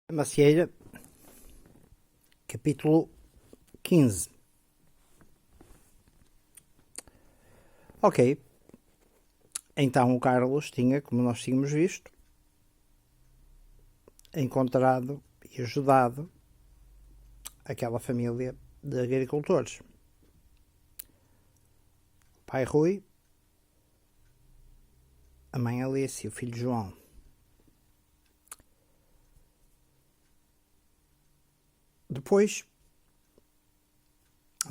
Macieira, capítulo 15. Ok, então o Carlos tinha, como nós tínhamos visto, encontrado e ajudado aquela família de agricultores. O pai Rui, a mãe Alice e o filho João. Depois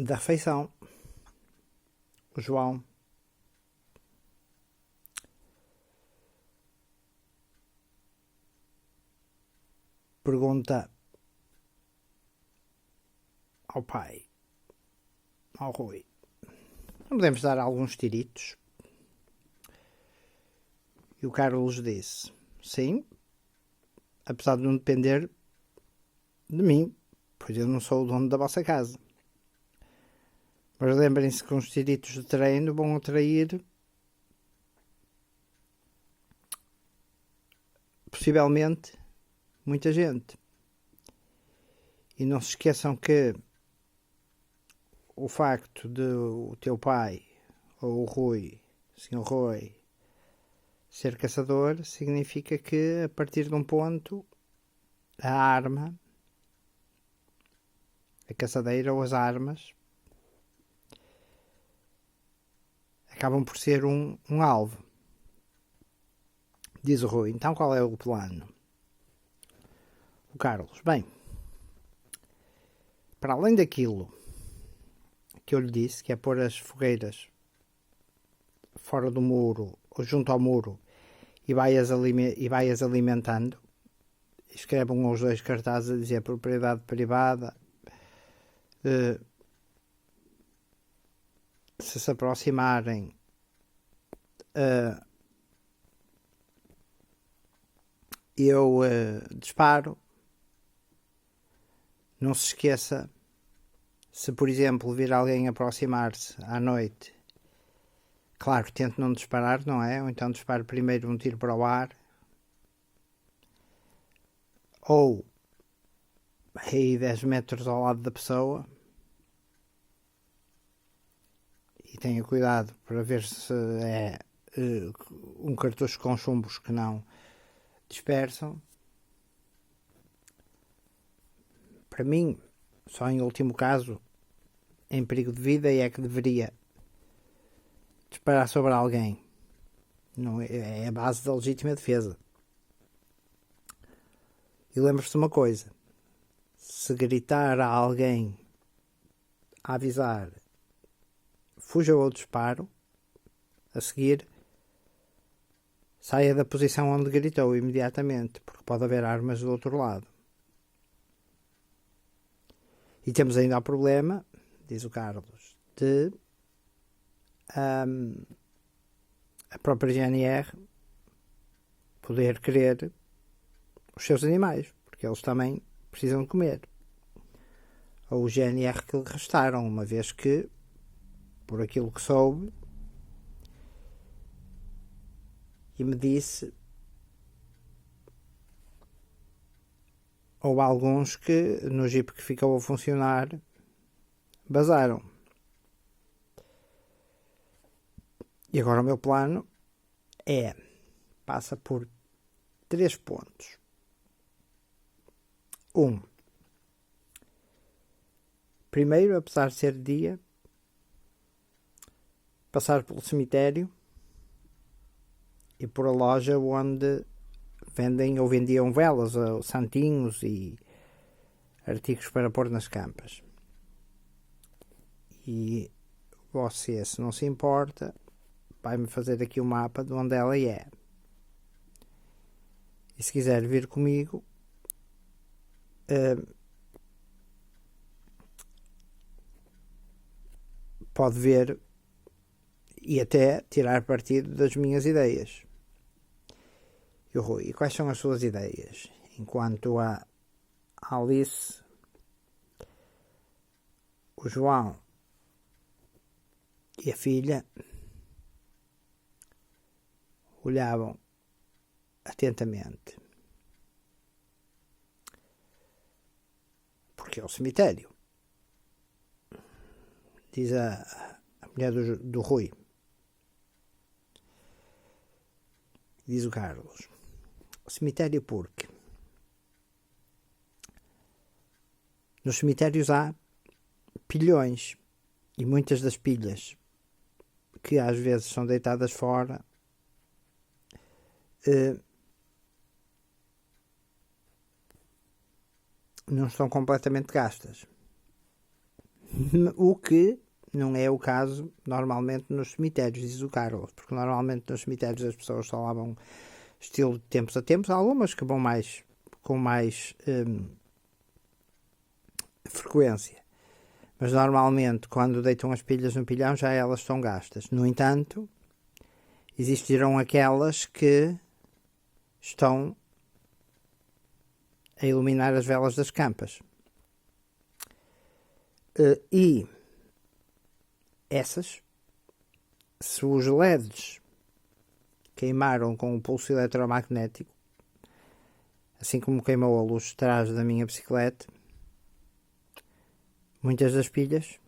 da refeição, o João pergunta ao pai, ao Rui: não podemos dar alguns tiritos? E o Carlos disse: sim, apesar de não depender de mim, pois eu não sou o dono da vossa casa. Mas lembrem-se que uns tiritos de treino vão atrair possivelmente muita gente. E não se esqueçam que o facto de o teu pai, ou o Rui, Sr. Rui, ser caçador, significa que a partir de um ponto a arma, a caçadeira ou as armas acabam por ser um alvo. Diz o Rui: então qual é o plano? O Carlos: bem, para além daquilo que eu lhe disse, que é pôr as fogueiras fora do muro ou junto ao muro e vai-as alimentando, escreve um ou dois cartazes a dizer propriedade privada, se aproximarem eu disparo. Não se esqueça, se por exemplo vir alguém aproximar-se à noite, claro, tente não disparar, não é? Ou então dispare primeiro um tiro para o ar, ou aí 10 metros ao lado da pessoa, e tenha cuidado para ver se é um cartucho com chumbos que não dispersam. Para mim, só em último caso, em perigo de vida, é que deveria disparar sobre alguém. Não é a base da legítima defesa. E lembre-se de uma coisa: se gritar a alguém a avisar, fuja ao disparo, a seguir saia da posição onde gritou imediatamente, porque pode haver armas do outro lado. E temos ainda o problema, diz o Carlos, de a própria GNR poder querer os seus animais, porque eles também precisam de comer. Ou o GNR que lhe restaram, uma vez que, por aquilo que soube, e me disse, houve alguns que, no Jeep que ficou a funcionar, vazaram. E agora o meu plano passa por 3 pontos. 1. Primeiro, apesar de ser dia, passar pelo cemitério e por a loja onde vendem ou vendiam velas, ou santinhos e artigos para pôr nas campas. E você, se não se importa, vai-me fazer aqui um mapa de onde ela é. E se quiser vir comigo, pode ver e até tirar partido das minhas ideias. E o Rui: e quais são as suas ideias? Enquanto a Alice, o João e a filha olhavam atentamente. que é o cemitério. Diz a mulher do Rui. Diz o Carlos. O cemitério porque nos cemitérios há pilhões e muitas das pilhas que às vezes são deitadas fora não estão completamente gastas. O que não é o caso normalmente nos cemitérios, diz o Carlos, porque normalmente nos cemitérios as pessoas só lá vão estilo de tempos a tempos, há algumas que vão com mais frequência, mas normalmente quando deitam as pilhas no pilhão já elas estão gastas. No entanto, existirão aquelas que estão a iluminar as velas das campas. E essas, se os LEDs queimaram com o pulso eletromagnético, assim como queimou a luz de trás da minha bicicleta, muitas das pilhas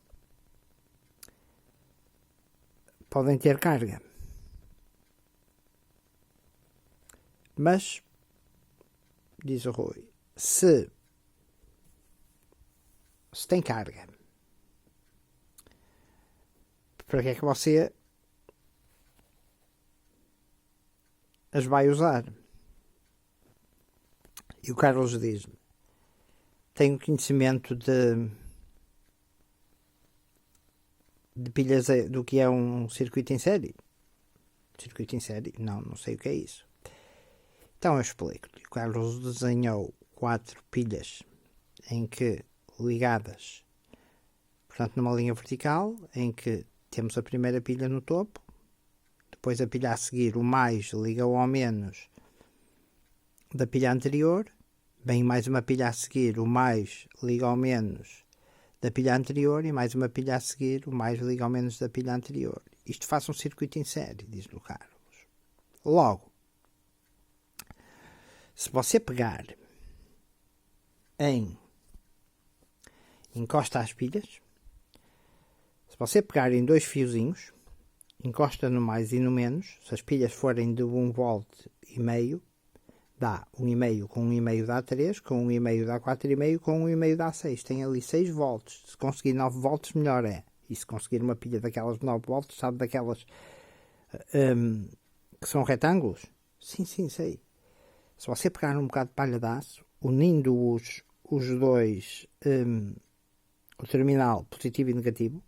podem ter carga. Mas, diz o Rui, se tem carga, para que é que você as vai usar? E o Carlos diz-me, tenho conhecimento de pilhas, do que é um circuito em série. Circuito em série? Não sei o que é isso. Então eu explico-lhe. O Carlos desenhou 4 pilhas ligadas, portanto numa linha vertical, em que temos a primeira pilha no topo, depois a pilha a seguir, o mais liga ao menos da pilha anterior, vem mais uma pilha a seguir, o mais liga ao menos da pilha anterior, e mais uma pilha a seguir, o mais liga ao menos da pilha anterior. Isto faz um circuito em série, diz-lhe o Carlos. Logo, se você pegar encosta as pilhas, se você pegar em 2 fiozinhos, encosta no mais e no menos, se as pilhas forem de 1,5 V, dá 1,5 com 1,5 dá 3, com 1,5 dá 4,5, com 1,5 dá 6. Tem ali 6 volts. Se conseguir 9 volts, melhor é. E se conseguir uma pilha daquelas de 9 volts, sabe daquelas que são retângulos? Sim, sei. Se você pegar um bocado de palha de aço, unindo os dois, o terminal positivo e negativo,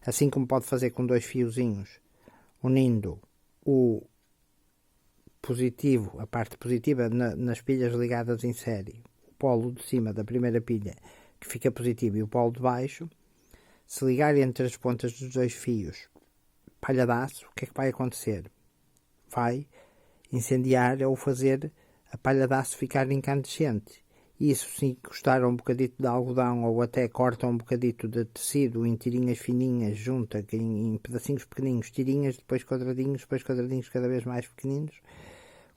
assim como pode fazer com 2 fiozinhos, unindo o positivo, a parte positiva nas pilhas ligadas em série, o polo de cima da primeira pilha que fica positivo e o polo de baixo, se ligar entre as pontas dos 2 fios palha de aço, o que é que vai acontecer? Vai incendiar ou fazer a palha de aço ficar incandescente. Isso, se encostar um bocadito de algodão ou até corta um bocadito de tecido em tirinhas fininhas, junta em pedacinhos pequeninos, tirinhas, depois quadradinhos cada vez mais pequeninos,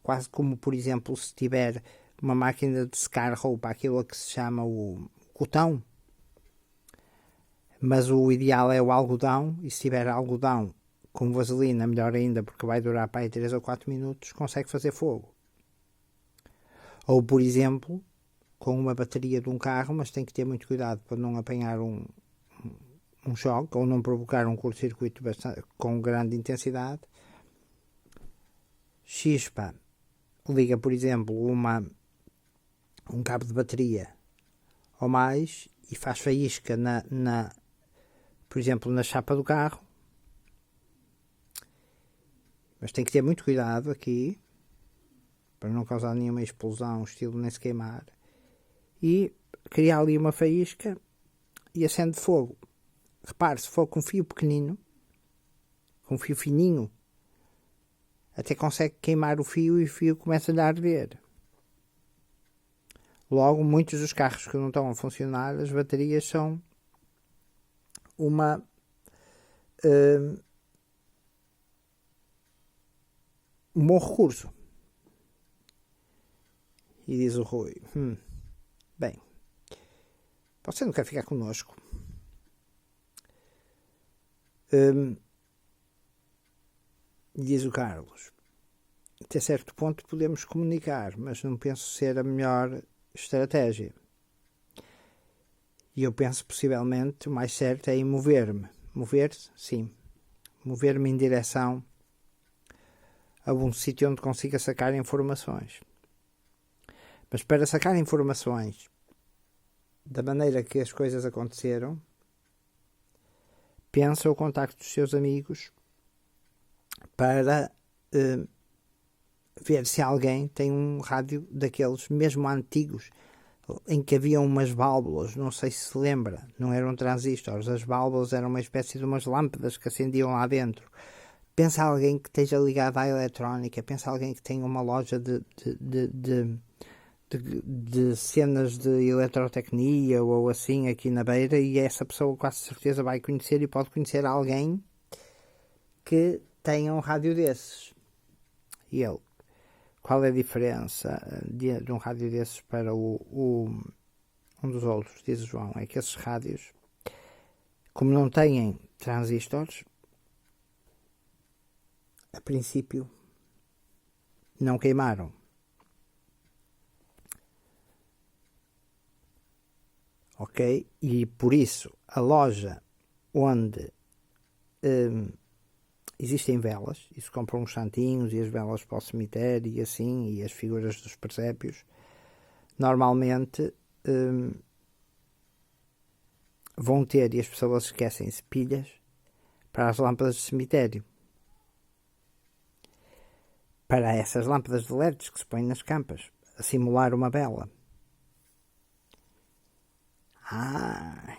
quase como, por exemplo, se tiver uma máquina de secar roupa, aquilo que se chama o cotão, mas o ideal é o algodão, e se tiver algodão com vaselina, melhor ainda, porque vai durar para aí 3 ou 4 minutos, consegue fazer fogo. Ou, por exemplo, com uma bateria de um carro, mas tem que ter muito cuidado para não apanhar um choque ou não provocar um curto-circuito com grande intensidade. Chispa, liga, por exemplo, um cabo de bateria ou mais e faz faísca por exemplo, na chapa do carro. Mas tem que ter muito cuidado aqui para não causar nenhuma explosão, estilo nem se queimar. E criar ali uma faísca e acende fogo. Repare, se for com fio pequenino, com fio fininho, até consegue queimar o fio e o fio começa a arder. Logo, muitos dos carros que não estão a funcionar, as baterias são um bom recurso. E diz o Rui, bem, Você não quer ficar connosco? Diz o Carlos. Até certo ponto podemos comunicar, mas não penso ser a melhor estratégia. E eu penso, possivelmente, o mais certo é em mover-me. Mover-se? Sim. Mover-me em direção a um sítio onde consiga sacar informações. Mas para sacar informações da maneira que as coisas aconteceram, pensa o contacto dos seus amigos para ver se alguém tem um rádio daqueles mesmo antigos, em que havia umas válvulas, não sei se se lembra, não eram transistores, as válvulas eram uma espécie de umas lâmpadas que acendiam lá dentro. Pensa alguém que esteja ligado à eletrónica, pensa alguém que tenha uma loja de cenas de eletrotecnia ou assim aqui na beira, e essa pessoa com certeza vai conhecer e pode conhecer alguém que tenha um rádio desses. E ele, qual é a diferença de um rádio desses para um dos outros? Diz o João, é que esses rádios, como não têm transistores, a princípio não queimaram. Ok? E por isso a loja onde existem velas, e se compram uns santinhos e as velas para o cemitério e assim, e as figuras dos presépios, normalmente vão ter, e as pessoas esquecem-se, pilhas para as lâmpadas de cemitério. Para essas lâmpadas de LEDs que se põem nas campas, a simular uma vela.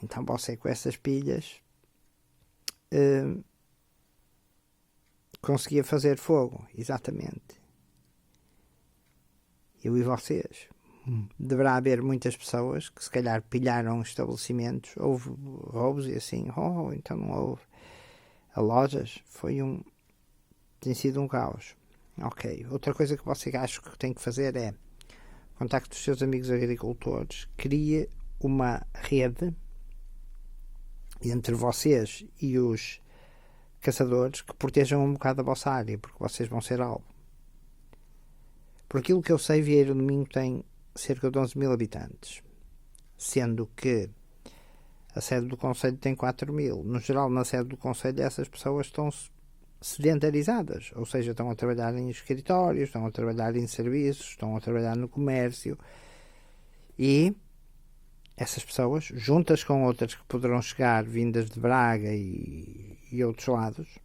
Então você com essas pilhas conseguia fazer fogo, exatamente. Eu e vocês. Deverá haver muitas pessoas que se calhar pilharam estabelecimentos, houve roubos e assim, então não houve. A lojas tem sido um caos. Ok, outra coisa que você acha que tem que fazer é contacte os seus amigos agricultores, crie uma rede entre vocês e os caçadores que protejam um bocado a vossa área, porque vocês vão ser alvo. Por aquilo que eu sei, Vieira do Minho tem cerca de 11 mil habitantes, sendo que a sede do Conselho tem 4 mil. No geral, na sede do Conselho, essas pessoas estão sedentarizadas, ou seja, estão a trabalhar em escritórios, estão a trabalhar em serviços, estão a trabalhar no comércio, e essas pessoas, juntas com outras que poderão chegar vindas de Braga e outros lados,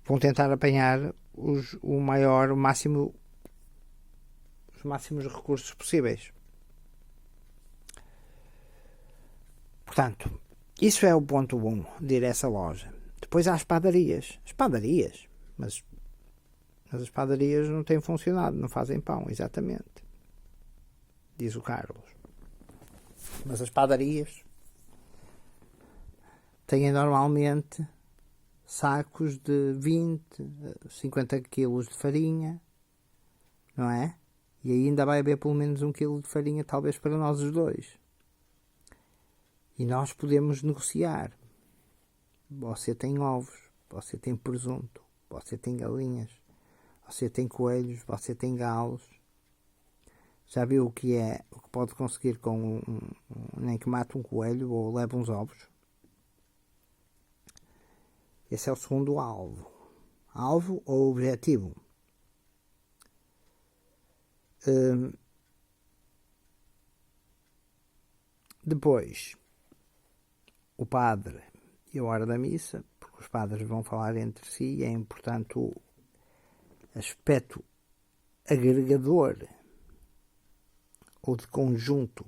vão tentar apanhar os máximos recursos possíveis. Portanto, isso é o ponto 1 de ir a essa loja. Depois há as padarias. Mas as padarias não têm funcionado, não fazem pão, exatamente. Diz o Carlos. Mas as padarias têm normalmente sacos de 20, 50 quilos de farinha, não é? E ainda vai haver pelo menos 1 quilo de farinha, talvez para nós os dois. E nós podemos negociar. Você tem ovos, você tem presunto, você tem galinhas, você tem coelhos, você tem galos. Já viu o que pode conseguir com nem que mate um coelho ou leve uns ovos? Esse é o segundo alvo. Alvo ou objetivo. Depois, o padre e a hora da missa, porque os padres vão falar entre si e é importante o aspecto agregador ou de conjunto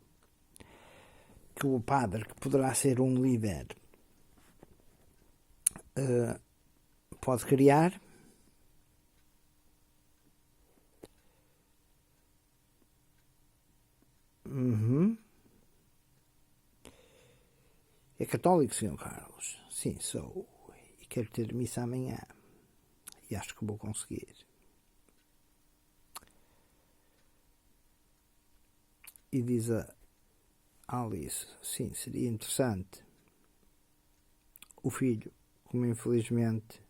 que o padre, que poderá ser um líder, pode criar. É católico, Sr. Carlos? Sim, sou. E quero ter missa amanhã. E acho que vou conseguir. E diz Alice, sim, seria interessante. O filho, como infelizmente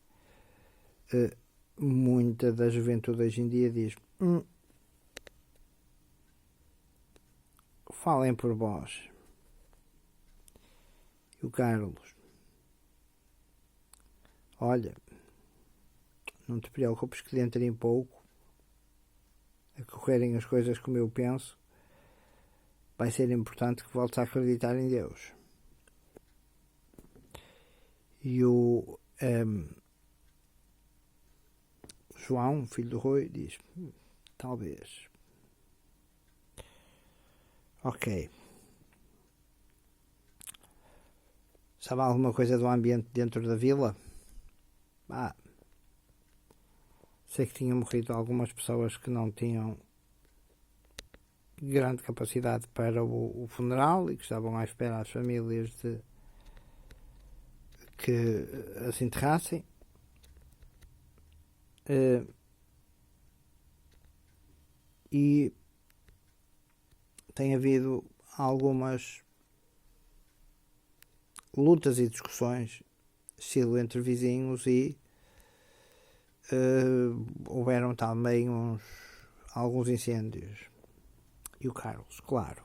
muita da juventude hoje em dia diz: falem por vós. E o Carlos: olha, não te preocupes que dentro em pouco, a correrem as coisas como eu penso, vai ser importante que voltes a acreditar em Deus. E o João, filho do Rui, diz: talvez. Ok. Sabe alguma coisa do ambiente dentro da vila? Sei que tinham morrido algumas pessoas que não tinham grande capacidade para o funeral e que estavam à espera às famílias de que as enterrassem. E tem havido algumas lutas e discussões, estilo entre vizinhos, e houveram também alguns incêndios. E o Carlos, claro,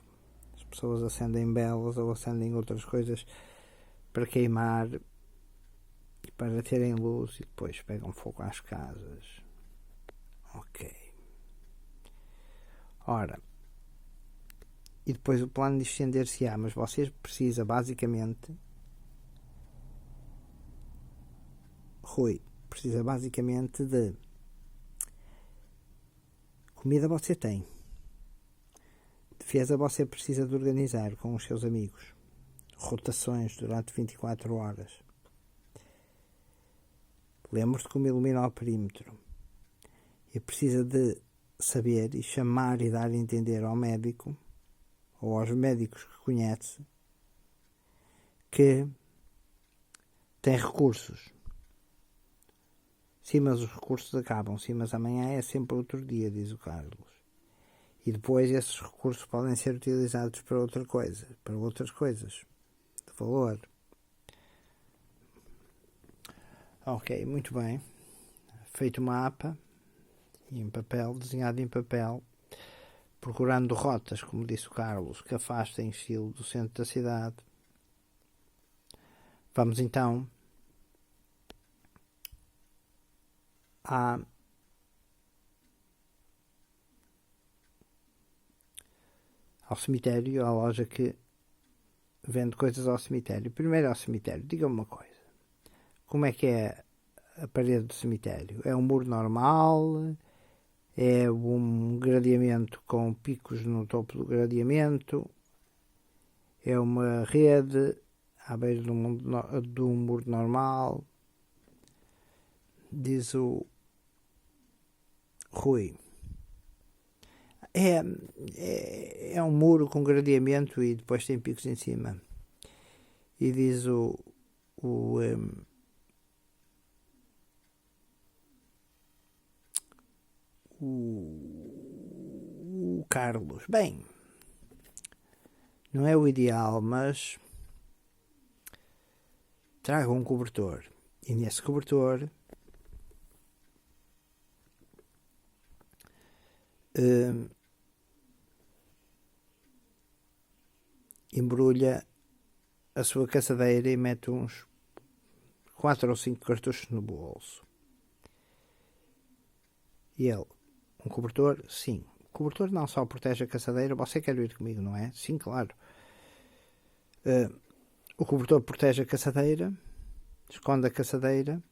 as pessoas acendem velas ou acendem outras coisas para queimar e para terem luz e depois pegam fogo às casas. Ok. Ora, e depois o plano de estender-se-á, mas você precisa basicamente, Rui, precisa basicamente de comida. Você tem. Defesa você precisa de organizar com os seus amigos. Rotações durante 24 horas. Lembre-se como ilumina o perímetro. E precisa de saber e chamar e dar a entender ao médico ou aos médicos que conhece que tem recursos. Sim, mas os recursos acabam. Sim, mas amanhã é sempre outro dia, diz o Carlos. E depois esses recursos podem ser utilizados para outra coisa, para outras coisas de valor. Ok, muito bem. Feito o mapa, em papel, desenhado em papel, procurando rotas, como disse o Carlos, que afastem estilo do centro da cidade. Vamos então ao cemitério, à loja que vende coisas ao cemitério. Primeiro ao cemitério, diga-me uma coisa. Como é que é a parede do cemitério? É um muro normal? É um gradeamento com picos no topo do gradeamento? É uma rede à beira de um muro normal? Diz o Rui. É um muro com gradeamento e depois tem picos em cima. E diz o Carlos: bem, não é o ideal, mas traga um cobertor. E nesse cobertor embrulha a sua caçadeira e mete uns 4 ou 5 cartuchos no bolso. E ele: um cobertor? Sim. O cobertor não só protege a caçadeira. Você quer ir comigo, não é? Sim, claro. O cobertor protege a caçadeira, esconde a caçadeira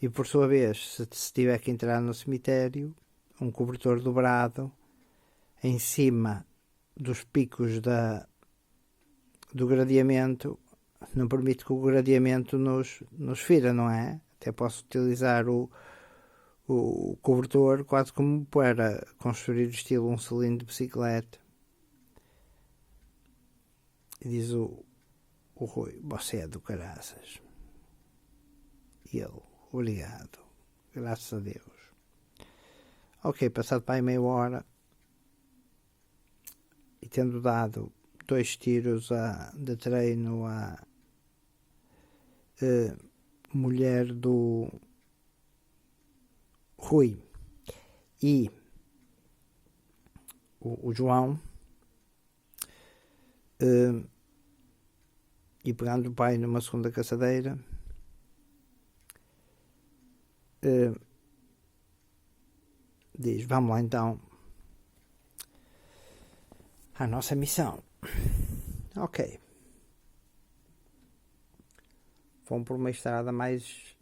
e, por sua vez, se tiver que entrar no cemitério, um cobertor dobrado em cima dos picos do gradeamento não permite que o gradeamento nos fira, não é? Até posso utilizar o cobertor quase como para construir estilo um cilindro de bicicleta. E diz o Rui: você é do caraças. E ele: obrigado, graças a Deus. Ok, passado para aí meia hora, e tendo dado 2 tiros de treino à mulher do Rui e o João, e pegando o pai numa segunda caçadeira, diz: vamos lá então à nossa missão. Ok. Vão por uma estrada mais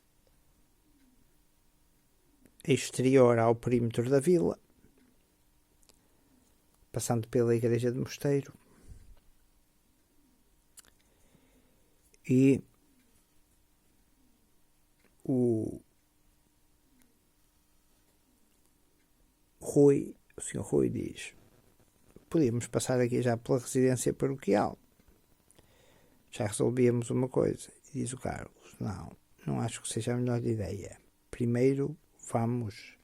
exterior ao perímetro da vila, passando pela igreja de Mosteiro, e o Sr. Rui diz: podíamos passar aqui já pela residência paroquial, já resolvíamos uma coisa. E diz o Carlos: não acho que seja a melhor ideia. Primeiro vamos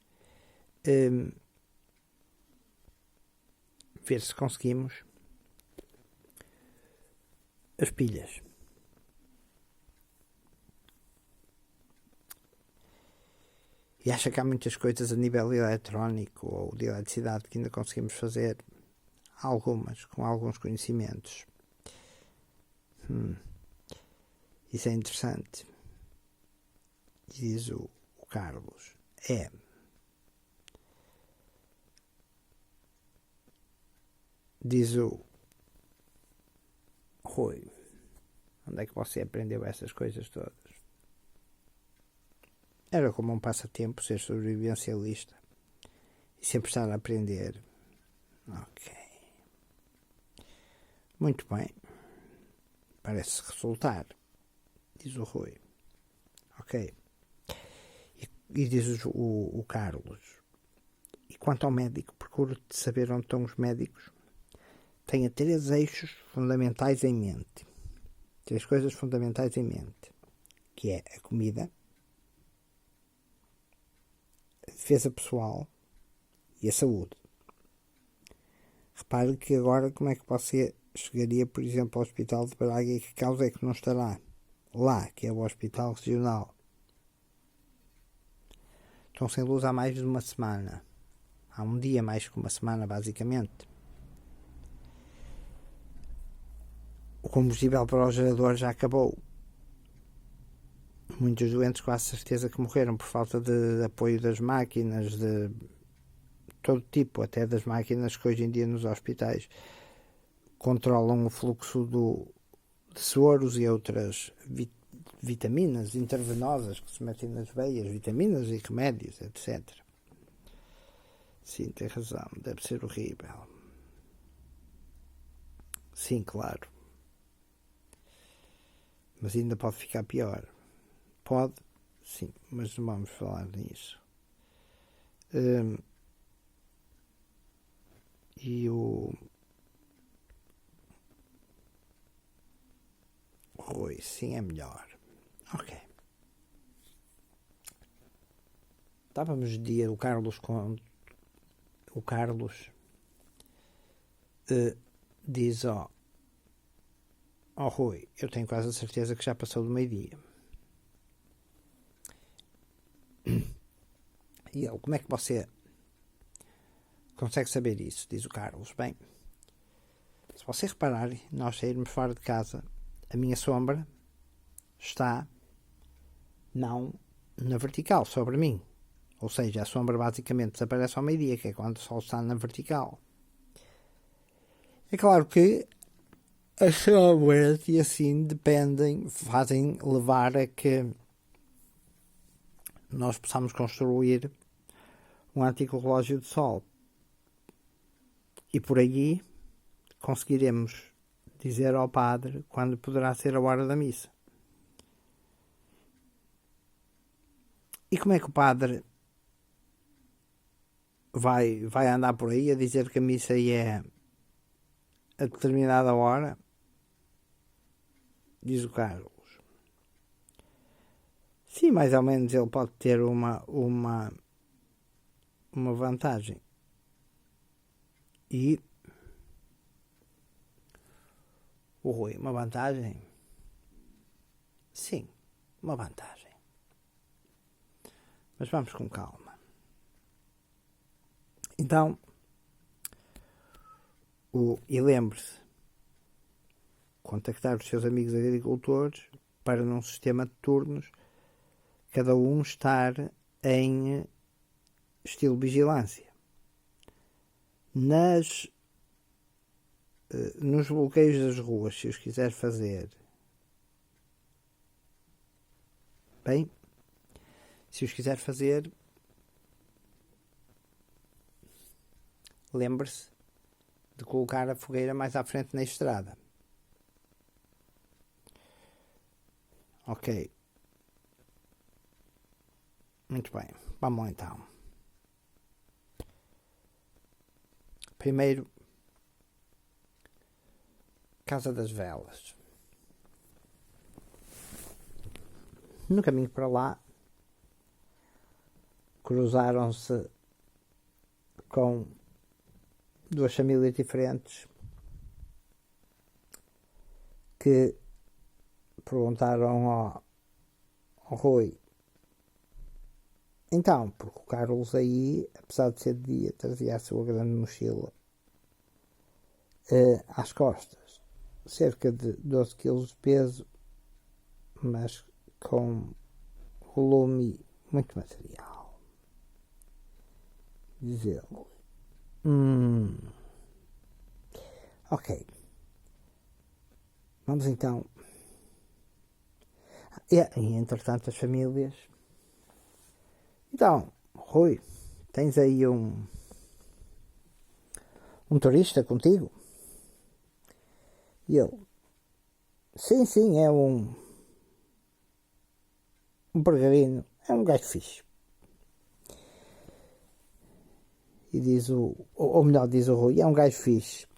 ver se conseguimos as pilhas. E acha que há muitas coisas a nível eletrónico ou de eletricidade que ainda conseguimos fazer? Algumas, com alguns conhecimentos. Isso é interessante. Diz o Carlos: diz o Rui: onde é que você aprendeu essas coisas todas? Era como um passatempo ser sobrevivencialista e sempre estar a aprender. Ok. Muito bem. Parece resultar, diz o Rui. Ok. E diz o Carlos: e quanto ao médico, procuro saber onde estão os médicos. Tenha 3 eixos fundamentais em mente. 3 coisas fundamentais em mente. Que é a comida, a defesa pessoal e a saúde. Repare que agora como é que você chegaria, por exemplo, ao Hospital de Braga e que causa é que não estará lá, que é o Hospital Regional? Estão sem luz há mais de uma semana. Há um dia mais que uma semana, basicamente. O combustível para o gerador já acabou. Muitos doentes com a certeza que morreram por falta de apoio das máquinas, de todo tipo, até das máquinas que hoje em dia nos hospitais controlam o fluxo de soros e outras vitaminas intravenosas que se metem nas veias, vitaminas e remédios, etc. Sim, tem razão, deve ser horrível. Sim, claro. Mas ainda pode ficar pior. Pode, sim, mas não vamos falar nisso. E o Rui, sim, é melhor. Ok. Estávamos de dia, o Carlos diz ao Rui: eu tenho quase a certeza que já passou do meio-dia. E ele: como é que você consegue saber isso? Diz o Carlos: bem, se você reparar, nós sairmos fora de casa, a minha sombra está não na vertical, sobre mim. Ou seja, a sombra basicamente desaparece ao meio-dia, que é quando o sol está na vertical. É claro que as sombras e assim fazem levar a que nós possamos construir um antigo relógio de sol. E por aí conseguiremos dizer ao padre quando poderá ser a hora da missa. E como é que o padre vai andar por aí a dizer que a missa é a determinada hora? Diz o Carlos. Sim, mais ou menos ele pode ter uma vantagem. E O Rui, uma vantagem? Sim, uma vantagem. Mas vamos com calma. Então, e lembre-se, contactar os seus amigos agricultores para num sistema de turnos, cada um estar em estilo vigilância. Nos bloqueios das ruas, se os quiser fazer, bem, se os quiser fazer, lembre-se de colocar a fogueira mais à frente na estrada. Ok. Muito bem. Vamos lá então. Primeiro, Casa das Velas. No caminho para lá, cruzaram-se com duas famílias diferentes que perguntaram ao Rui: então, porque o Carlos aí, apesar de ser de dia, trazia a sua grande mochila às costas, cerca de 12 kg de peso, mas com volume e muito material. Diz ele: ok, vamos então. E entretanto as famílias: então, Rui, tens aí um turista contigo? E ele: sim, é um peregrino, é um gajo fixe. E diz ou melhor, diz o Rui: é um gajo fixe.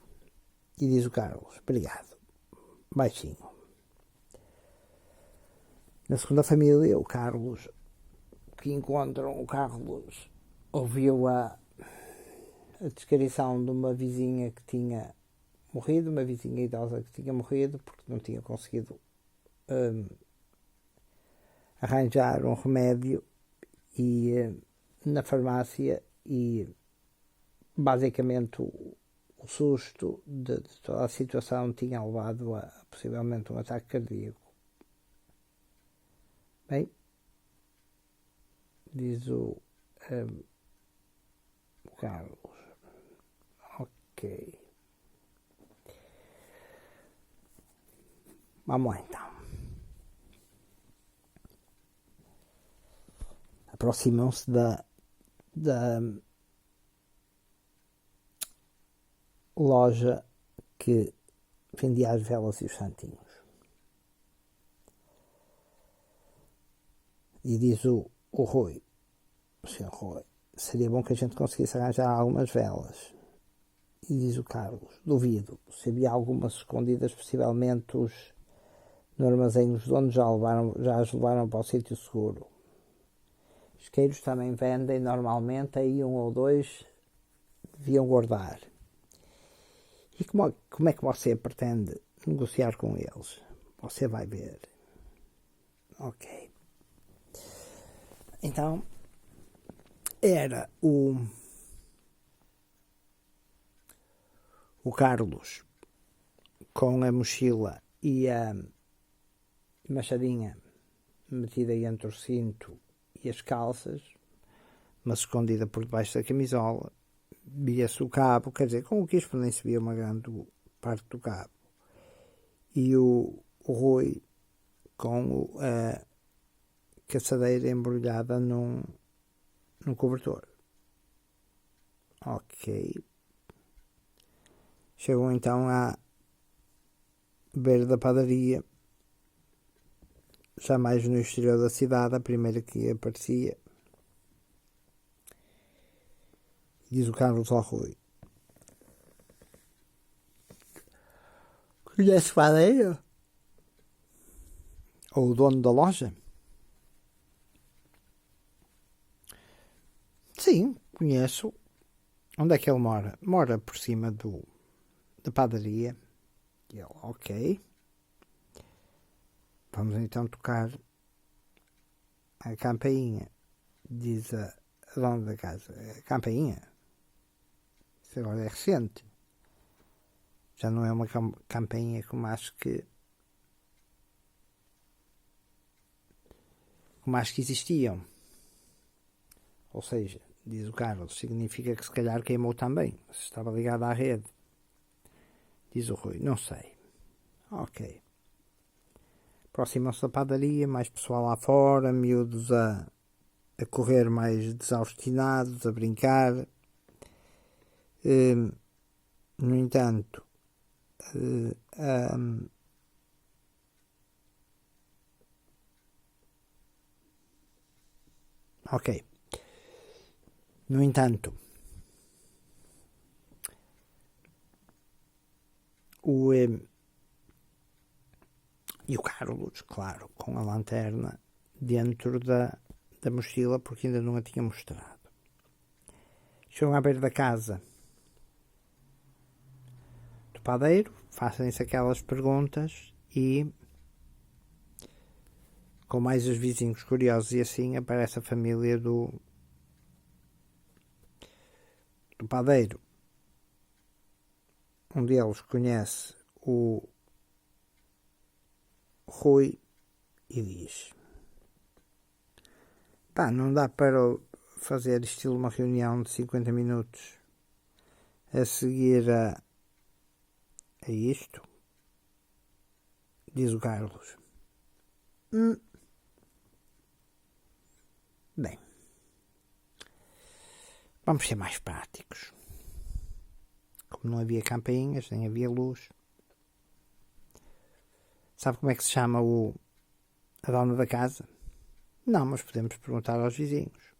E diz o Carlos: obrigado, baixinho. Na segunda família, o Carlos, que encontram o Carlos, ouviu a descrição de uma vizinha que tinha morrido, uma vizinha idosa que tinha morrido porque não tinha conseguido arranjar um remédio na farmácia, e basicamente o susto de toda a situação tinha levado a possivelmente um ataque cardíaco. Bem, diz o Carlos: ok, vamos lá então. Aproximam-se da loja que vendia as velas e os santinhos. E diz o Rui: o senhor Rui, seria bom que a gente conseguisse arranjar algumas velas. E diz o Carlos: duvido, se havia algumas escondidas, possivelmente no armazém, os donos já as levaram para o sítio seguro. Isqueiros também vendem normalmente, aí um ou dois deviam guardar. E como é que você pretende negociar com eles? Você vai ver. Ok. Então, era o Carlos com a mochila e a machadinha metida entre o cinto e as calças, mas escondida por debaixo da camisola. Via-se o cabo, quer dizer, com o quispo nem se via uma grande parte do cabo. E o Rui com a caçadeira embrulhada num cobertor. Ok. Chegam então à beira da padaria, já mais no exterior da cidade, a primeira que aparecia. Diz o Carlos ao Rui: conhece o padeiro? Ou o dono da loja? Sim, conheço. Onde é que ele mora? Mora por cima da padaria. E ele, ok. Vamos então tocar a campainha. Diz a dona da casa. A campainha? Isso agora é recente. Já não é uma campainha como acho que existiam. Ou seja, diz o Carlos, significa que se calhar queimou também. Se estava ligado à rede. Diz o Rui, não sei. Ok. Aproximam-se da padaria, mais pessoal lá fora, miúdos a correr mais desaustinados, a brincar. No entanto, ok. No entanto, e o Carlos, claro, com a lanterna dentro da mochila, porque ainda não a tinha mostrado. Chegam à beira da casa do padeiro, fazem-se aquelas perguntas e, com mais os vizinhos curiosos e assim, aparece a família do padeiro. Um deles conhece o Rui e diz: pá, não dá para fazer estilo uma reunião de 50 minutos a seguir a isto? Diz o Carlos. Bem, vamos ser mais práticos. Como não havia campainhas, nem havia luz. Sabe como é que se chama a dona da casa? Não, mas podemos perguntar aos vizinhos.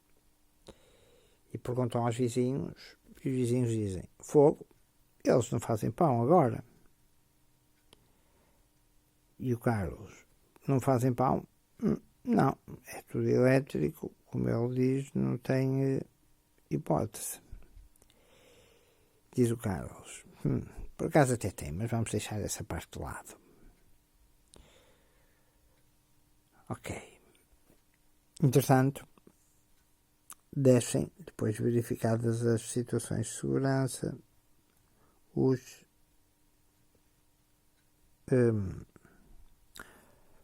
E perguntam aos vizinhos, e os vizinhos dizem: fogo, eles não fazem pão agora. E o Carlos: não fazem pão? Não, é tudo elétrico, como ele diz, não tem hipótese. Diz o Carlos: por acaso até tem, mas vamos deixar essa parte de lado. Ok. Entretanto, descem, depois verificadas as situações de segurança, os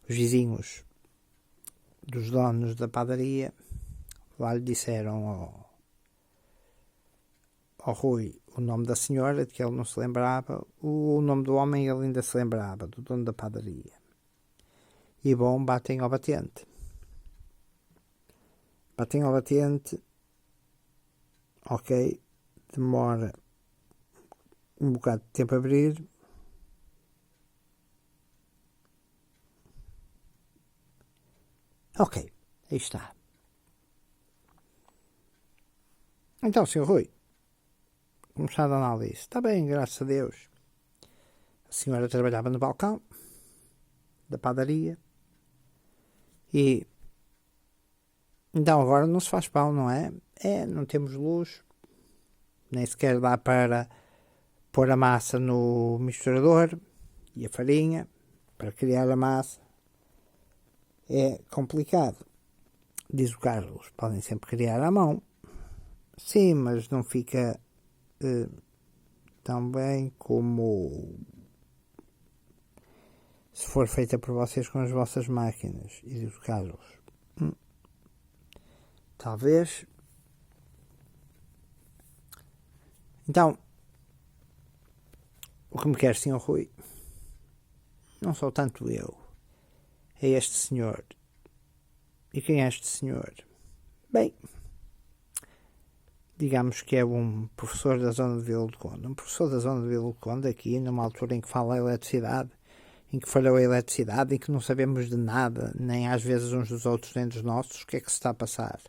vizinhos dos donos da padaria lá lhe disseram ao Rui o nome da senhora, de que ele não se lembrava, o nome do homem ele ainda se lembrava, do dono da padaria. E bom, batem ao batente. Batem ao batente, ok, demora um bocado de tempo a abrir. Ok, aí está. Então, Sr. Rui, como está a dona Alice? Está bem, graças a Deus. A senhora trabalhava no balcão da padaria e então agora não se faz pão, não é? Não temos luz, nem sequer dá para pôr a massa no misturador e a farinha para criar a massa. É complicado. Diz o Carlos, podem sempre criar à mão. Sim, mas não fica tão bem como se for feita por vocês com as vossas máquinas. E diz o Carlos: talvez. Então, o que me quer, Sr. Rui? Não sou tanto eu. É este senhor. E quem é este senhor? Bem, digamos que é um professor da zona de Vila do Conde. Um professor da zona de Vila do Conde, aqui, numa altura em que fala a eletricidade, em que falhou a eletricidade, em que não sabemos de nada, nem às vezes uns dos outros, nem dos nossos, o que é que se está a passar?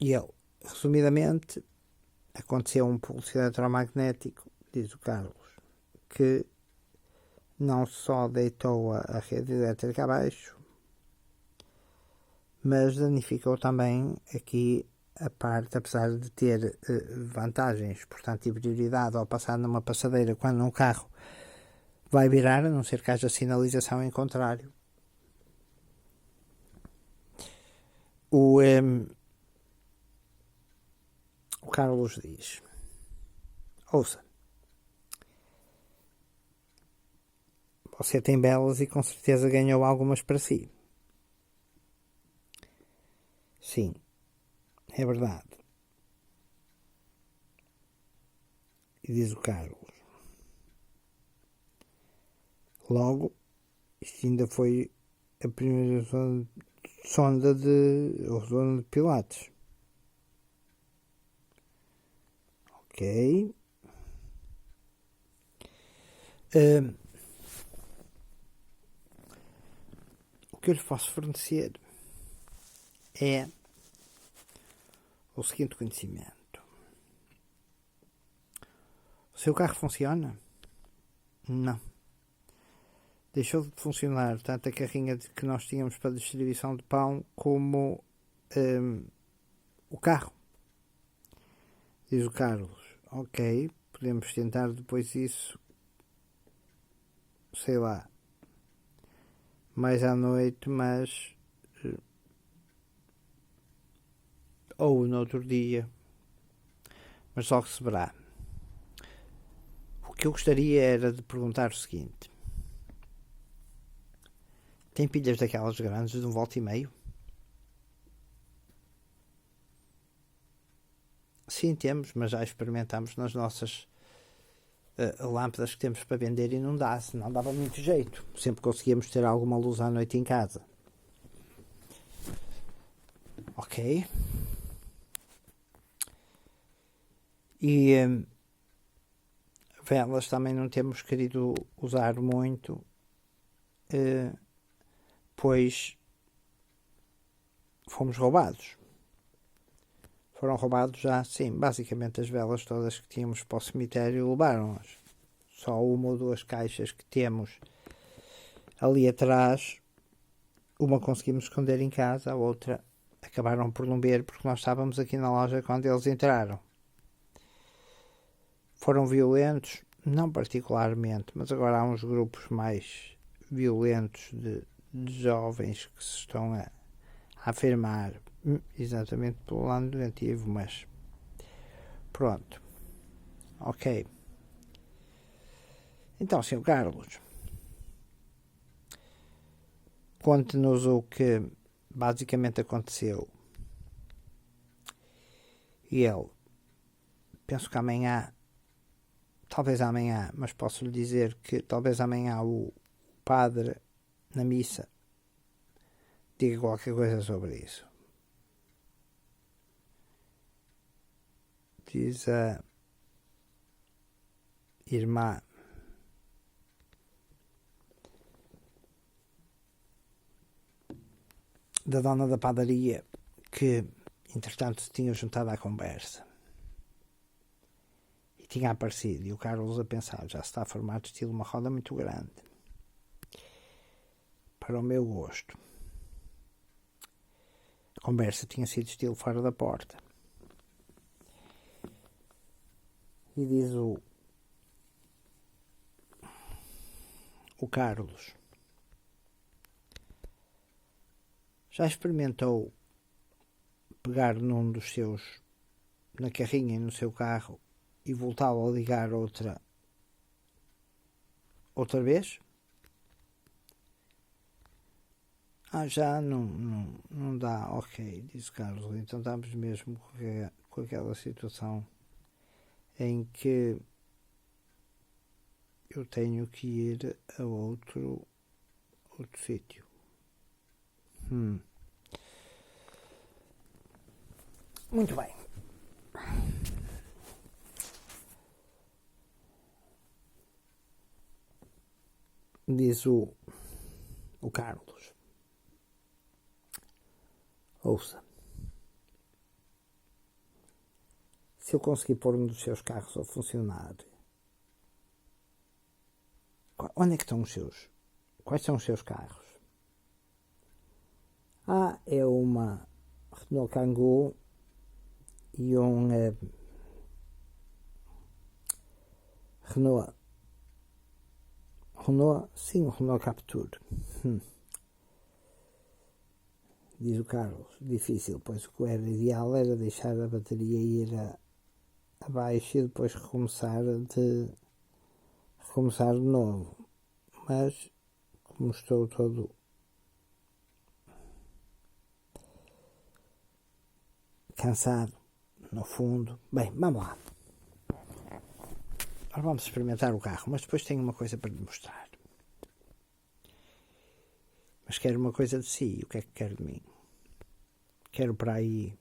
E ele, resumidamente, aconteceu um pulso eletromagnético, diz o Carlos, que não só deitou a rede elétrica abaixo, mas danificou também aqui a parte, apesar de ter vantagens, portanto, e prioridade ao passar numa passadeira quando um carro vai virar, a não ser que haja sinalização em contrário. O Carlos diz: ouça, você tem belas e com certeza ganhou algumas para si. Sim, é verdade. E diz o Carlos: logo, isto ainda foi a primeira sonda de Pilates. Ok. O que eu lhe posso fornecer é o seguinte conhecimento. O seu carro funciona? Não. Deixou de funcionar tanto a carrinha que nós tínhamos para distribuição de pão como o carro. Diz o Carlos: ok, podemos tentar depois isso, sei lá, mais à noite, mas ou no outro dia, mas só que se verá. O que eu gostaria era de perguntar o seguinte: tem pilhas daquelas grandes de 1,5 V? Sim, temos, mas já experimentámos nas nossas lâmpadas que temos para vender e não dava muito jeito. Sempre conseguíamos ter alguma luz à noite em casa. Ok. E velas também não temos querido usar muito, pois fomos roubados. Foram roubados já, sim, basicamente as velas todas que tínhamos para o cemitério levaram-nas. Só uma ou duas caixas que temos ali atrás, uma conseguimos esconder em casa, a outra acabaram por não ver porque nós estávamos aqui na loja quando eles entraram. Foram violentos? Não particularmente, mas agora há uns grupos mais violentos de jovens que se estão a afirmar exatamente pelo lado negativo, mas pronto. Ok. Então, Sr. Carlos, conte-nos o que basicamente aconteceu. E ele, penso que amanhã, talvez amanhã, mas posso lhe dizer que talvez amanhã o padre na missa diga qualquer coisa sobre isso. Diz a irmã da dona da padaria que, entretanto, se tinha juntado à conversa e tinha aparecido, e o Carlos a pensar: já se está a formar de estilo uma roda muito grande para o meu gosto. A conversa tinha sido estilo fora da porta. E diz o Carlos: já experimentou pegar num dos seus, na carrinha e no seu carro, e voltá-lo a ligar outra vez? Já não dá. Ok, disse Carlos. Então estamos mesmo com aquela situação em que eu tenho que ir a outro sítio. Muito bem. Diz o Carlos: ouça, se eu conseguir pôr um dos seus carros a funcionar, onde é que estão os seus? Quais são os seus carros? É uma Renault Kangoo e um Renault, sim, um Renault Captur. Diz o Carlos, difícil, pois o que era ideal era deixar a bateria ir abaixo e depois recomeçar de novo. Mas, como estou todo cansado, no fundo, bem, vamos lá. Agora vamos experimentar o carro, mas depois tenho uma coisa para lhe mostrar. Mas quero uma coisa de si. O que é que quero de mim? Quero para aí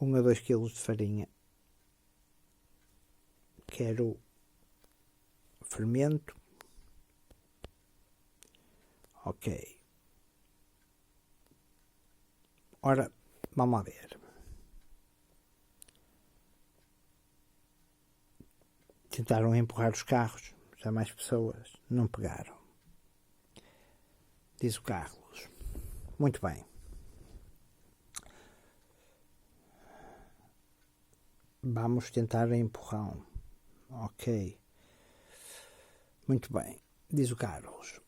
1 a 2 kg de farinha. Quero fermento. Ok. Ora, vamos lá ver. Tentaram empurrar os carros. Já mais pessoas não pegaram. Diz o Carlos. Muito bem. Vamos tentar empurrão. Ok. Muito bem. Diz o Carlos.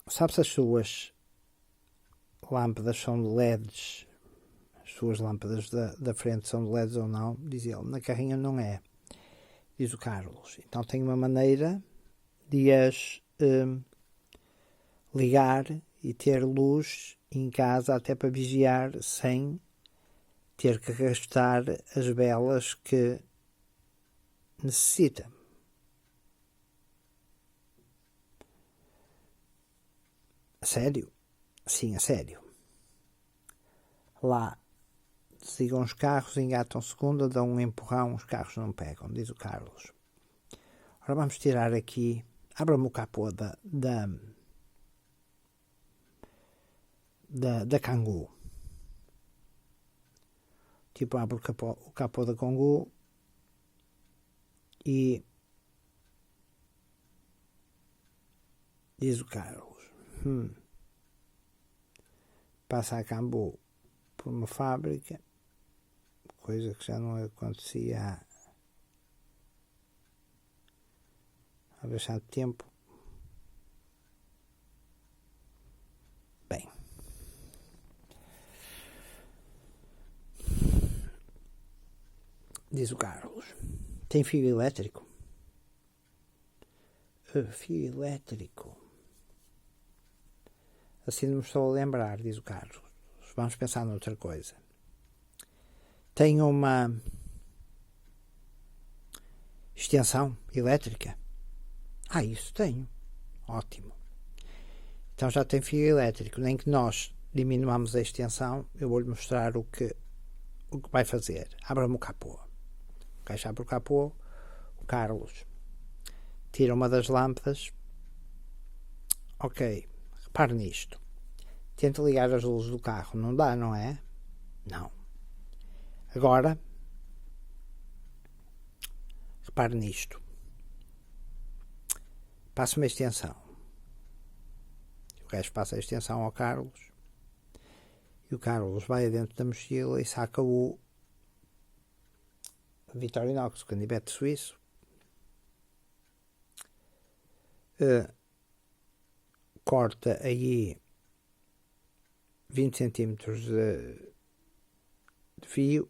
Sabe se as suas lâmpadas são de LEDs? As suas lâmpadas da frente são de LEDs ou não? Diz ele. Na carrinha não é. Diz o Carlos. Então tem uma maneira de as ligar e ter luz em casa até para vigiar sem ter que gastar as velas que necessita. A sério? Sim, a sério. Lá desligam os carros, engatam segunda, dão um empurrão, os carros não pegam, diz o Carlos. Agora vamos tirar aqui, abra-me o capô da Kangoo. Tipo, abro o capô da Kangoo e diz o Carlos. Passa a Kangoo por uma fábrica, coisa que já não acontecia há bastante tempo. Bem, diz o Carlos, tem fio elétrico? Fio elétrico. Assim não me estou a lembrar, diz o Carlos. Vamos pensar noutra coisa. Tem uma extensão elétrica? Isso tenho. Ótimo. Então já tem fio elétrico. Nem que nós diminuamos a extensão, eu vou-lhe mostrar o que vai fazer. Abra-me o capô. Abre o capô. O Carlos tira uma das lâmpadas. Ok. Repare nisto. Tenta ligar as luzes do carro. Não dá, não é? Não. Agora, repare nisto. Passa uma extensão. O gajo passa a extensão ao Carlos. E o Carlos vai dentro da mochila e saca o Victorinox, o canivete suíço. Corta aí 20 centímetros de fio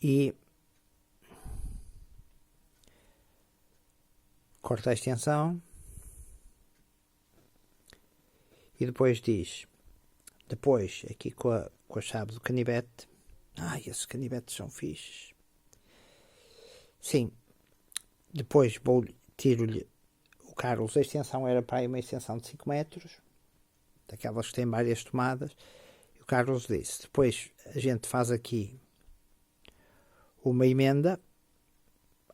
e corta a extensão e depois diz, aqui com a chave do canivete, esses canivetes são fixes. Sim, depois tiro-lhe o Carlos, a extensão era para aí uma extensão de 5 metros, daquelas que têm várias tomadas, e o Carlos disse, depois a gente faz aqui uma emenda,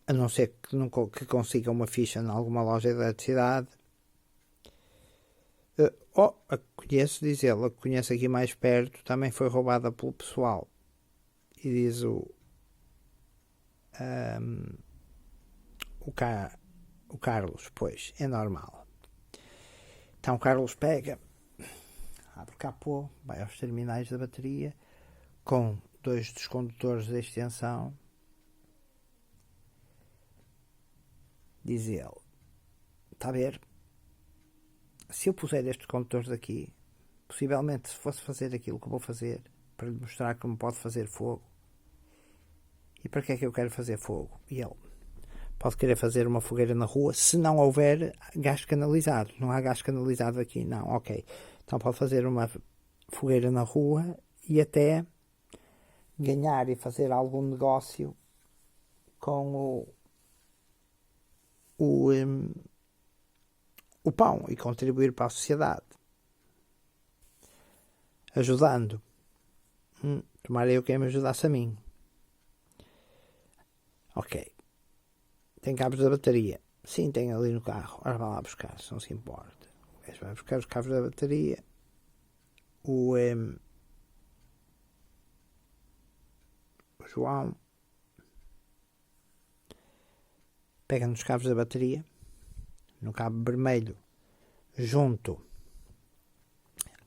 a não ser que consiga uma ficha em alguma loja de eletricidade. Conheço, diz ele, a que conheço aqui mais perto, também foi roubada pelo pessoal. E diz o Carlos, pois, é normal. Então o Carlos pega, abre o capô, vai aos terminais da bateria, com 2 dos condutores de extensão, diz ele, está a ver, se eu puser estes condutores aqui, possivelmente se fosse fazer aquilo que vou fazer, para lhe mostrar como pode fazer fogo, e para que é que eu quero fazer fogo? E ele, pode querer fazer uma fogueira na rua, se não houver gás canalizado. Não há gás canalizado aqui, não, ok. Então pode fazer uma fogueira na rua e até ganhar e fazer algum negócio com o pão e contribuir para a sociedade. Ajudando. Tomara eu que me ajudasse a mim. Ok. Tem cabos da bateria? Sim, tem ali no carro. Ora, vai lá buscar, se não se importa. O gajo vai buscar os cabos da bateria. O João pega nos cabos da bateria, no cabo vermelho, junto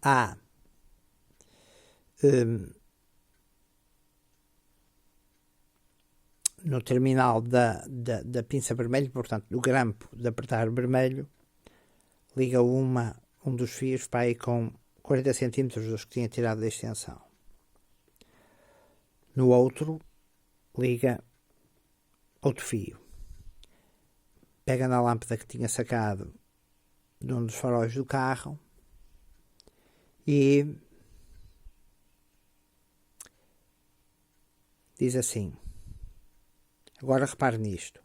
a no terminal da pinça vermelha, portanto, do grampo de apertar vermelho, liga um dos fios para aí com 40 cm dos que tinha tirado da extensão. No outro, liga outro fio. Pega na lâmpada que tinha sacado de um dos faróis do carro e diz assim, agora repare nisto,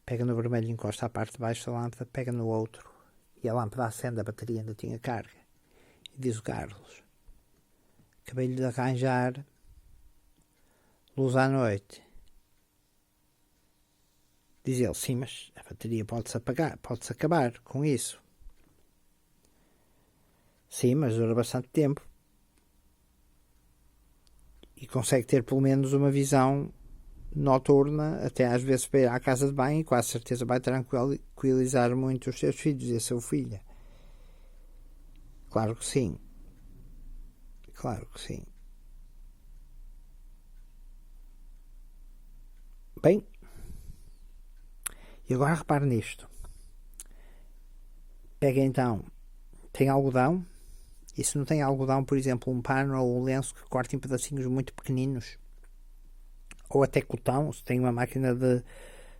pega no vermelho e encosta à parte de baixo da lâmpada, pega no outro e a lâmpada acende, a bateria ainda tinha carga. E diz o Carlos, acabei-lhe de arranjar luz à noite. Diz ele, sim, mas a bateria pode-se apagar, pode-se acabar com isso. Sim, mas dura bastante tempo. E consegue ter pelo menos uma visão noturna, até às vezes para ir à casa de banho, e quase certeza vai tranquilizar muito os seus filhos e a sua filha. Claro que sim. Claro que sim. Bem, e agora repare nisto. Pega então, tem algodão, e se não tem algodão, por exemplo, um pano ou um lenço que corte em pedacinhos muito pequeninos, ou até cotão, se tem uma máquina de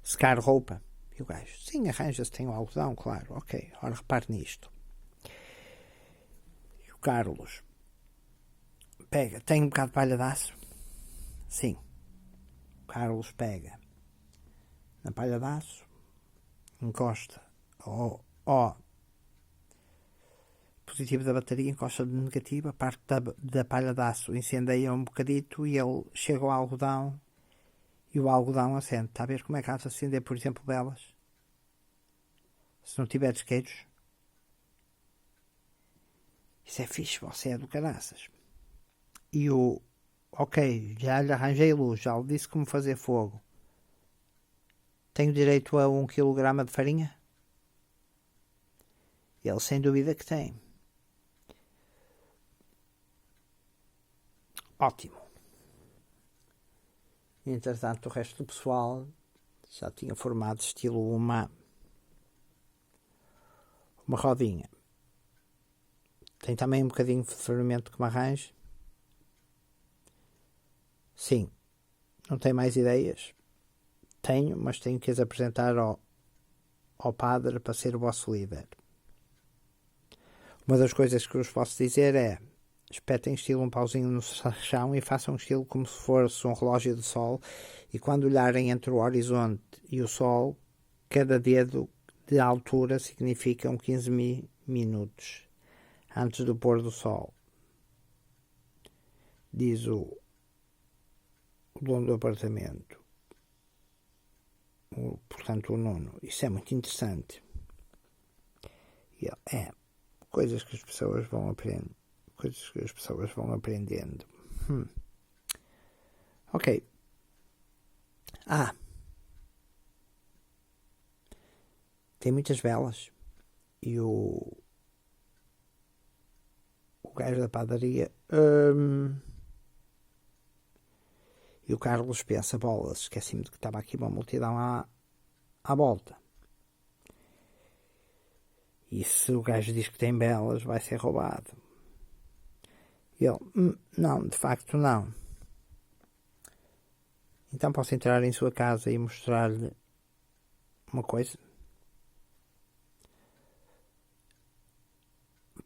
secar roupa. E o gajo, sim, arranja-se, tem o algodão, claro, ok, ora repare nisto. E o Carlos pega, tem um bocado de palha de aço? Sim. O Carlos pega na palha de aço, encosta ao positivo da bateria, encosta no negativo, a parte da palha de aço incendeia um bocadito e ele chega ao algodão e o algodão acende. Está a ver como é que há de acender, por exemplo, velas? Se não tiver isqueiros. Isso é fixe, você é do caraças. E ok, já lhe arranjei luz, já lhe disse como fazer fogo. Tenho direito a 1 kg de farinha? Ele sem dúvida que tem. Ótimo. Entretanto, o resto do pessoal já tinha formado estilo uma rodinha. Tem também um bocadinho de fermento que me arranje? Sim. Não tem mais ideias? Tenho, mas tenho que as apresentar ao padre para ser o vosso líder. Uma das coisas que vos posso dizer é: espetem estilo um pauzinho no chão e façam estilo como se fosse um relógio de sol, e quando olharem entre o horizonte e o sol, cada dedo de altura significam 15 minutos antes do pôr do sol. Diz o dono do apartamento. Portanto, o Nuno. Isso é muito interessante. E ele, coisas que as pessoas vão aprendendo. Coisas que as pessoas vão aprendendo. Ok. Tem muitas velas. E o o gajo da padaria. E o Carlos pensa, bolas, esqueci-me de que estava aqui uma multidão à volta. E se o gajo diz que tem belas, vai ser roubado. E ele, não, de facto não. Então posso entrar em sua casa e mostrar-lhe uma coisa?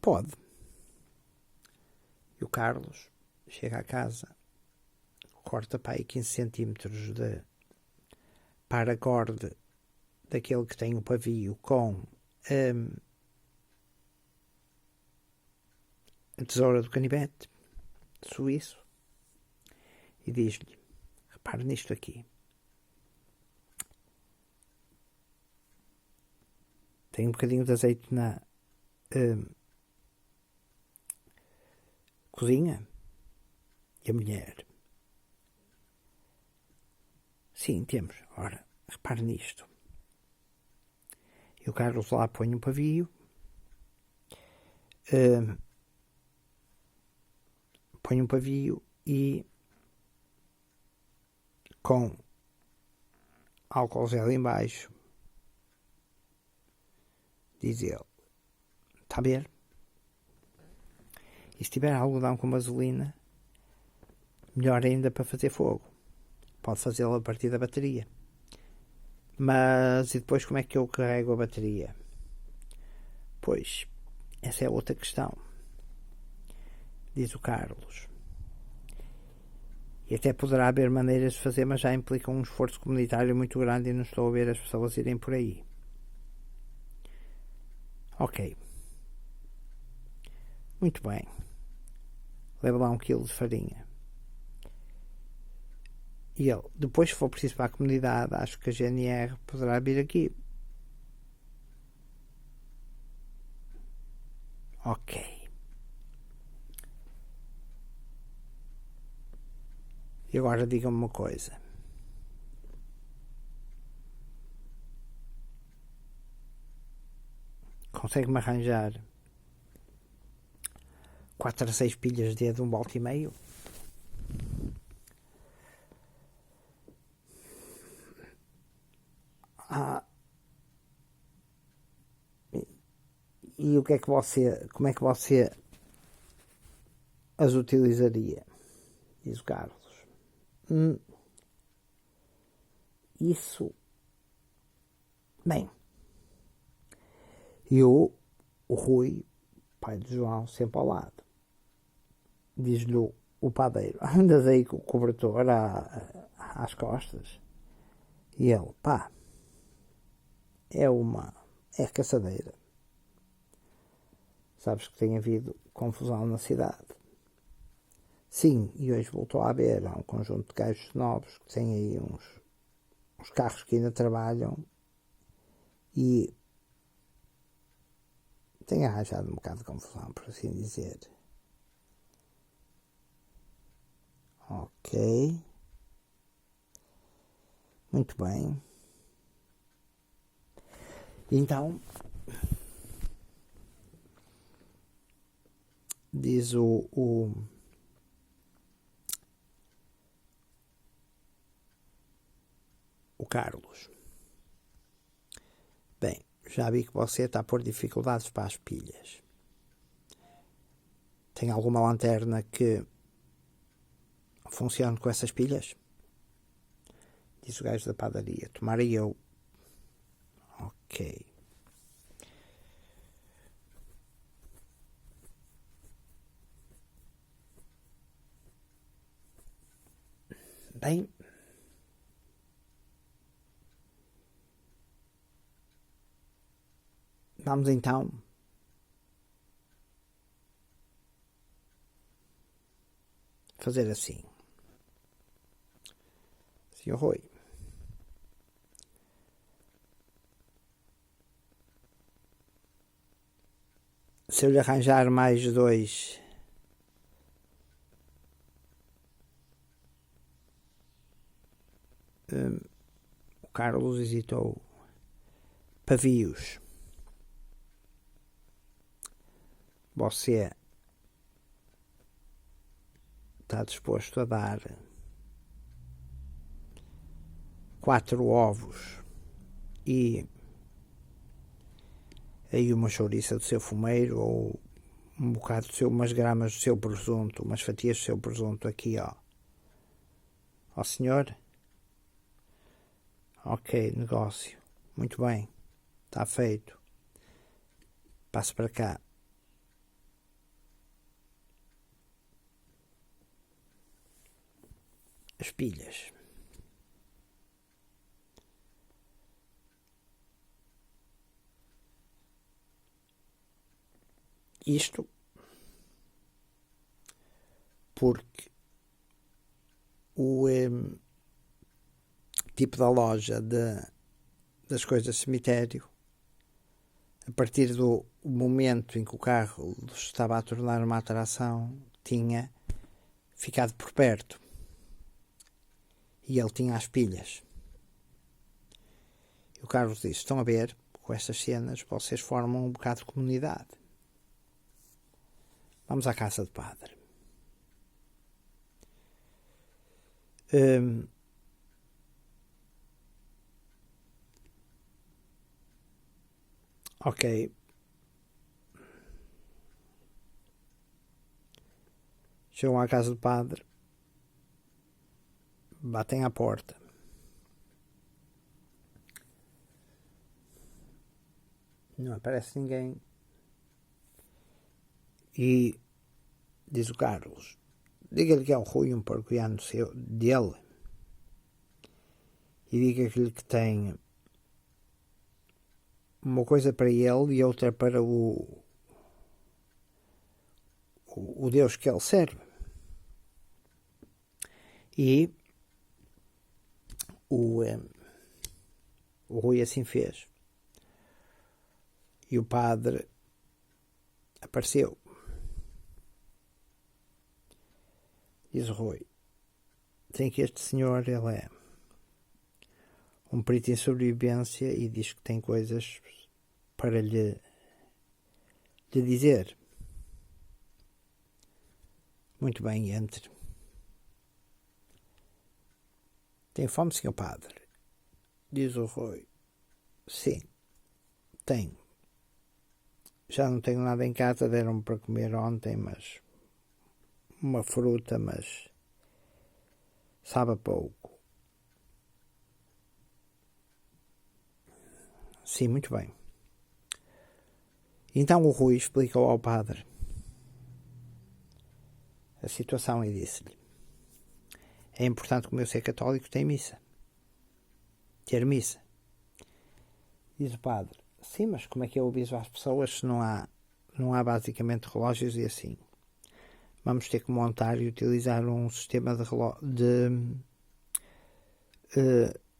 Pode. E o Carlos chega à casa, corta para aí 15 centímetros de paracorde daquele que tem o pavio com a tesoura do canivete suíço e diz-lhe, repare nisto aqui. Tem um bocadinho de azeite na cozinha? E a mulher? Sim, temos. Ora, repare nisto. E o Carlos lá põe um pavio, e com álcool gel em baixo diz ele, está a ver? E se tiver algodão com gasolina, melhor ainda para fazer fogo. Pode fazê-lo a partir da bateria. Mas e depois como é que eu carrego a bateria? Pois, essa é outra questão. Diz o Carlos. E até poderá haver maneiras de fazer, mas já implica um esforço comunitário muito grande e não estou a ver as pessoas irem por aí. Ok. Muito bem. Leva lá 1 quilo de farinha. E ele, depois se for preciso para a comunidade, acho que a GNR poderá vir aqui. Ok. E agora diga-me uma coisa. Consegue-me arranjar 4 a 6 pilhas de 1,5 V? E o que é que como é que você as utilizaria? Diz o Carlos. Isso. Bem. E o Rui, pai de João, sempre ao lado. Diz-lhe o padeiro, andas aí com o cobertor às costas. E ele, pá, é caçadeira. Sabes que tem havido confusão na cidade. Sim, e hoje voltou a haver. Há um conjunto de gajos novos que têm aí uns carros que ainda trabalham e tem arranjado um bocado de confusão, por assim dizer. Ok. Muito bem. Então, diz o Carlos. Bem, já vi que você está a pôr dificuldades para as pilhas. Tem alguma lanterna que funcione com essas pilhas? Diz o gajo da padaria. Tomara eu. Ok. Bem, vamos então fazer assim. Sr. Rui, se eu lhe arranjar mais 2 o Carlos hesitou, pavios, você está disposto a dar 4 ovos e aí uma chouriça do seu fumeiro, ou um bocado do seu, umas gramas do seu presunto, umas fatias do seu presunto aqui, ao senhor. Ok, negócio. Muito bem. Está feito. Passo para cá. As pilhas. Isto porque o tipo da loja das coisas de cemitério, a partir do momento em que o carro estava a tornar uma atração, tinha ficado por perto. E ele tinha as pilhas. E o Carlos disse: estão a ver, com estas cenas vocês formam um bocado de comunidade. Vamos à casa do padre. Ok. Chegam à casa do padre. Batem à porta. Não aparece ninguém. E diz o Carlos: diga-lhe que é o Rui, um parroquiano dele, e diga-lhe que tem uma coisa para ele e outra para o Deus que ele serve. E o Rui assim fez. E o padre apareceu. Diz o Rui: tem que este senhor, ele é um perito em sobrevivência e diz que tem coisas para lhe dizer. Muito bem, entre. Tem fome, senhor padre? Diz o Rui: sim, tenho. Já não tenho nada em casa, deram-me para comer ontem, mas uma fruta, mas sabe a pouco. Sim, muito bem. Então o Rui explicou ao padre a situação e disse-lhe: é importante, como eu ser católico, ter missa. Diz o padre: sim, mas como é que eu aviso às pessoas se não há basicamente relógios e assim? Vamos ter que montar e utilizar um sistema de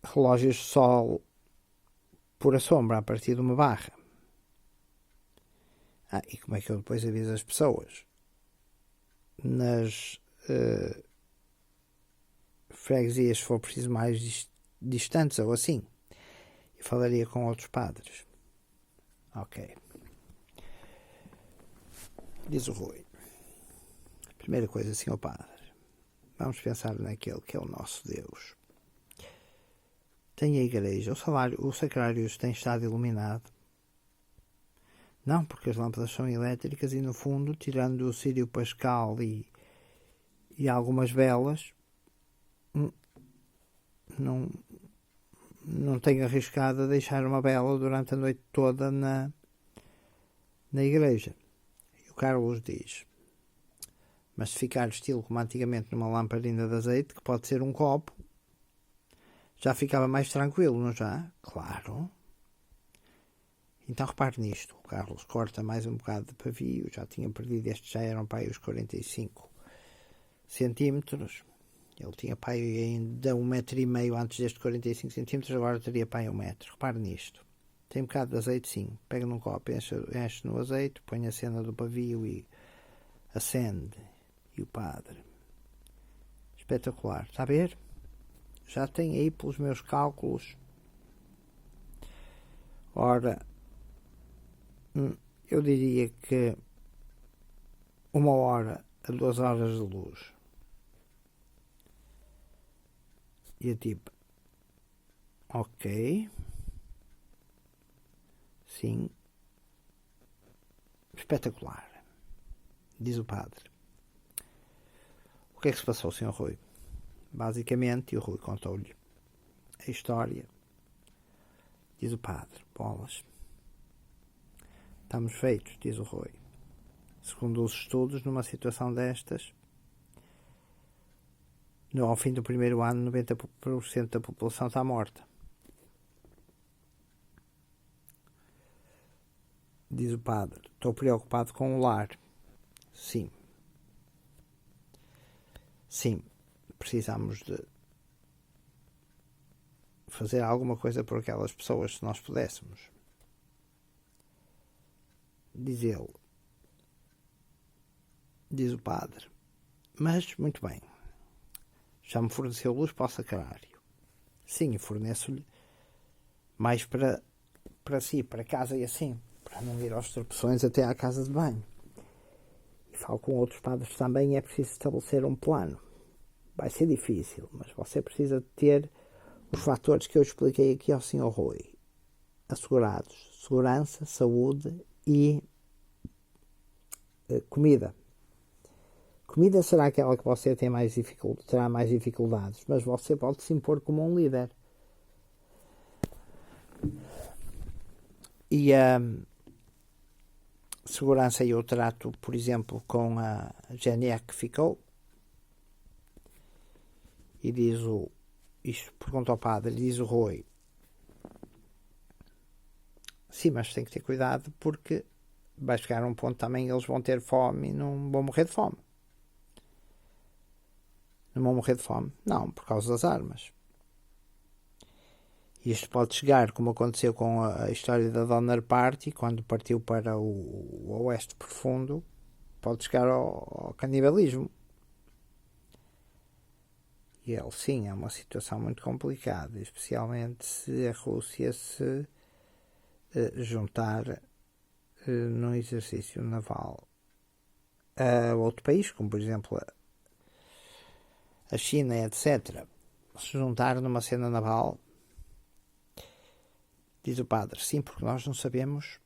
relógios de sol por a sombra, a partir de uma barra. E como é que eu depois aviso as pessoas? Nas freguesias, se for preciso, mais distantes ou assim. E falaria com outros padres. Ok. Diz o Rui: primeira coisa, senhor padre, vamos pensar naquele que é o nosso Deus. Tem a igreja, o sacrário tem estado iluminado? Não, porque as lâmpadas são elétricas e, no fundo, tirando o Círio Pascal e algumas velas, não tenho arriscado a deixar uma vela durante a noite toda na igreja. E o Carlos diz: mas se ficar estilo como antigamente numa lamparina de azeite, que pode ser um copo, já ficava mais tranquilo, não já? Claro. Então repare nisto: o Carlos corta mais um bocado de pavio, já tinha perdido, estes já eram para aí os 45 centímetros. Ele tinha para aí ainda 1,5 m antes deste 45 centímetros, agora teria para aí 1 metro. Repare nisto: tem um bocado de azeite, sim. Pega num copo, enche no azeite, põe a cena do pavio e acende. E o padre: espetacular, está a ver? Já tem aí, pelos meus cálculos, ora, eu diria que 1 hora a 2 horas de luz. E eu tipo, ok, sim, espetacular, diz o padre. O que é que se passou, Sr. Rui? Basicamente, e o Rui contou-lhe a história. Diz o padre, bolas. Estamos feitos, diz o Rui. Segundo os estudos, numa situação destas, ao fim do primeiro ano, 90% da população está morta. Diz o padre, estou preocupado com o lar. Sim. Sim, precisamos de fazer alguma coisa por aquelas pessoas, se nós pudéssemos. Diz ele. Diz o padre. Mas, muito bem. Já me forneceu luz para o sacrário. Sim, e forneço-lhe mais para si, para casa e assim, para não ir aos tropeções até à casa de banho. E falo com outros padres também, é preciso estabelecer um plano. Vai ser difícil, mas você precisa ter os fatores que eu expliquei aqui ao Sr. Rui. Assegurados. Segurança, saúde e comida. Comida será aquela que você terá mais dificuldades, mas você pode se impor como um líder. E a segurança eu trato, por exemplo, com a GNR que ficou. E diz isto pergunta ao padre, diz o Rui. Sim, mas tem que ter cuidado porque vai chegar a um ponto também eles vão ter fome e não vão morrer de fome. Não vão morrer de fome? Não, por causa das armas. Isto pode chegar, como aconteceu com a história da Donner Party, quando partiu para o Oeste Profundo, pode chegar ao canibalismo. E ele, sim, é uma situação muito complicada, especialmente se a Rússia se juntar num exercício naval a outro país, como por exemplo a China, etc. Se juntar numa cena naval, diz o padre, sim, porque nós não sabemos.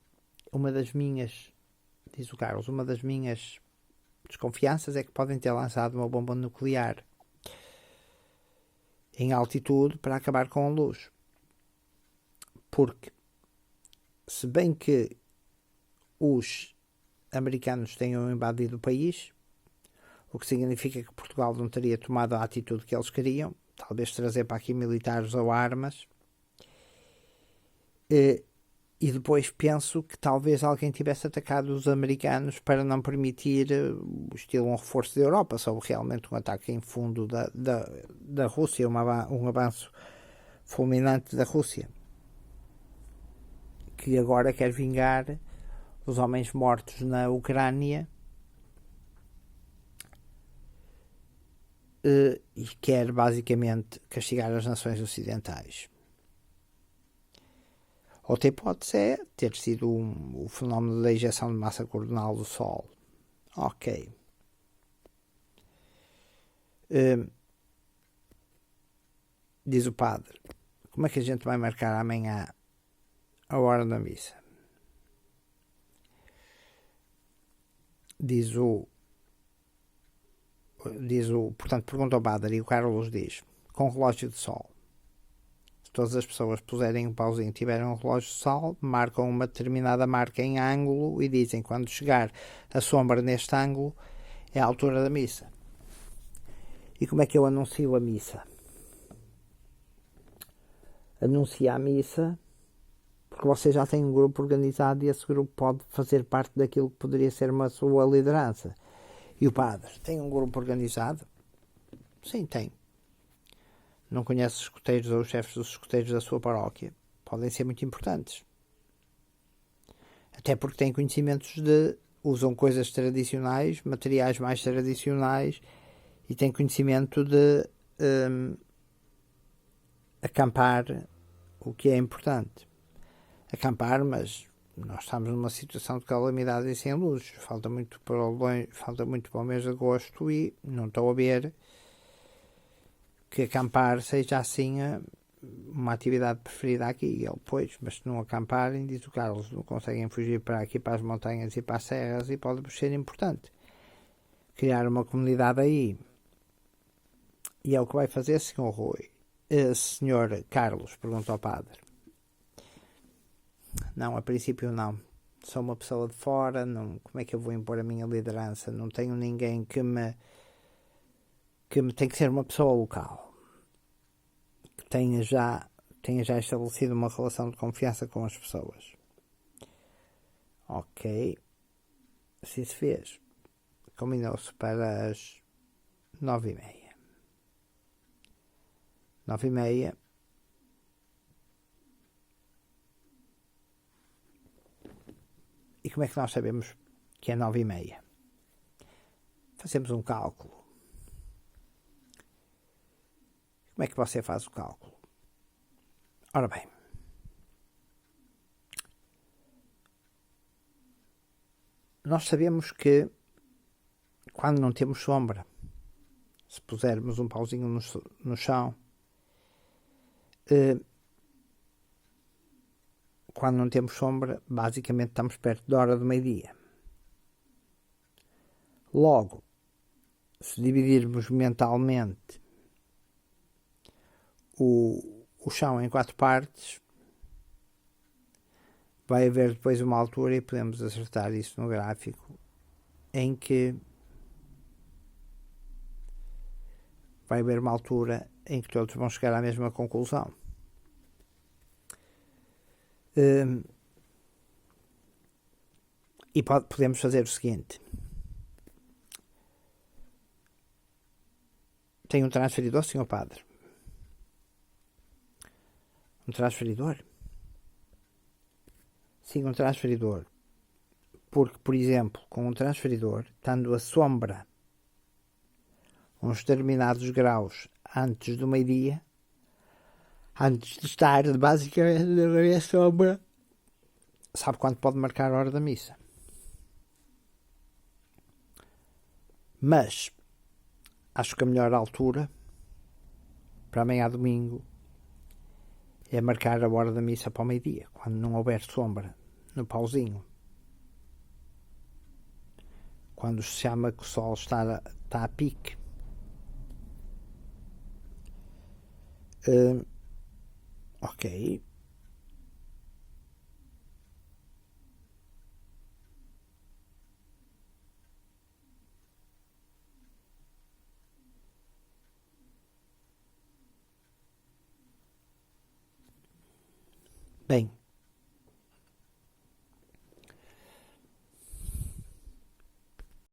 Diz o Carlos, uma das minhas desconfianças é que podem ter lançado uma bomba nuclear em altitude para acabar com a luz. Porque, se bem que os americanos tenham invadido o país, o que significa que Portugal não teria tomado a atitude que eles queriam, talvez trazer para aqui militares ou armas. E depois penso que talvez alguém tivesse atacado os americanos para não permitir estilo um reforço da Europa, se houve realmente um ataque em fundo da Rússia, um avanço fulminante da Rússia, que agora quer vingar os homens mortos na Ucrânia e quer basicamente castigar as nações ocidentais. Outra hipótese é ter sido o fenómeno da ejeção de massa coronal do Sol. Ok. Diz o padre, como é que a gente vai marcar amanhã a hora da missa? Portanto, pergunta ao padre e o Carlos diz, com relógio de sol. Todas as pessoas puserem um pauzinho e tiverem um relógio de sol, marcam uma determinada marca em ângulo e dizem quando chegar a sombra neste ângulo é a altura da missa. E como é que eu anuncio a missa? Anuncia a missa porque você já tem um grupo organizado e esse grupo pode fazer parte daquilo que poderia ser uma sua liderança. E o padre tem um grupo organizado? Sim, tem. Não conhece os escoteiros ou os chefes dos escoteiros da sua paróquia? Podem ser muito importantes. Até porque têm conhecimentos usam coisas tradicionais, materiais mais tradicionais e têm conhecimento de acampar, o que é importante. Acampar, mas nós estamos numa situação de calamidade e sem luz. Falta muito para o mês de agosto e não estou a ver que acampar seja assim uma atividade preferida aqui. E ele, pois, mas se não acamparem, diz o Carlos, não conseguem fugir para aqui, para as montanhas e para as serras, e pode ser importante criar uma comunidade aí. E é o que vai fazer, Sr. Rui. Senhor Carlos, perguntou ao padre. Não, a princípio não. Sou uma pessoa de fora, não, como é que eu vou impor a minha liderança? Não tenho ninguém que me tem que ser uma pessoa local, que tenha já estabelecido uma relação de confiança com as pessoas. Ok, assim se fez. Combinou-se para as 9h30. 9h30. E como é que nós sabemos que é 9h30? Fazemos um cálculo. Como é que você faz o cálculo? Ora bem, nós sabemos que quando não temos sombra, se pusermos um pauzinho no chão, quando não temos sombra, basicamente estamos perto da hora do meio-dia. Logo, se dividirmos mentalmente o chão em 4 partes, vai haver depois uma altura, e podemos acertar isso no gráfico, em que vai haver uma altura em que todos vão chegar à mesma conclusão. E podemos fazer o seguinte. Tem um transferidor, Sr. Padre? Um transferidor? Sim, um transferidor. Porque, por exemplo, com um transferidor, estando a sombra uns determinados graus antes do meio-dia, antes de estar basicamente na sombra, sabe quanto pode marcar a hora da missa. Mas acho que a melhor altura para amanhã domingo é marcar a hora da missa para o meio-dia, quando não houver sombra no pauzinho. Quando se chama que o sol está a pique. Ok. Bem,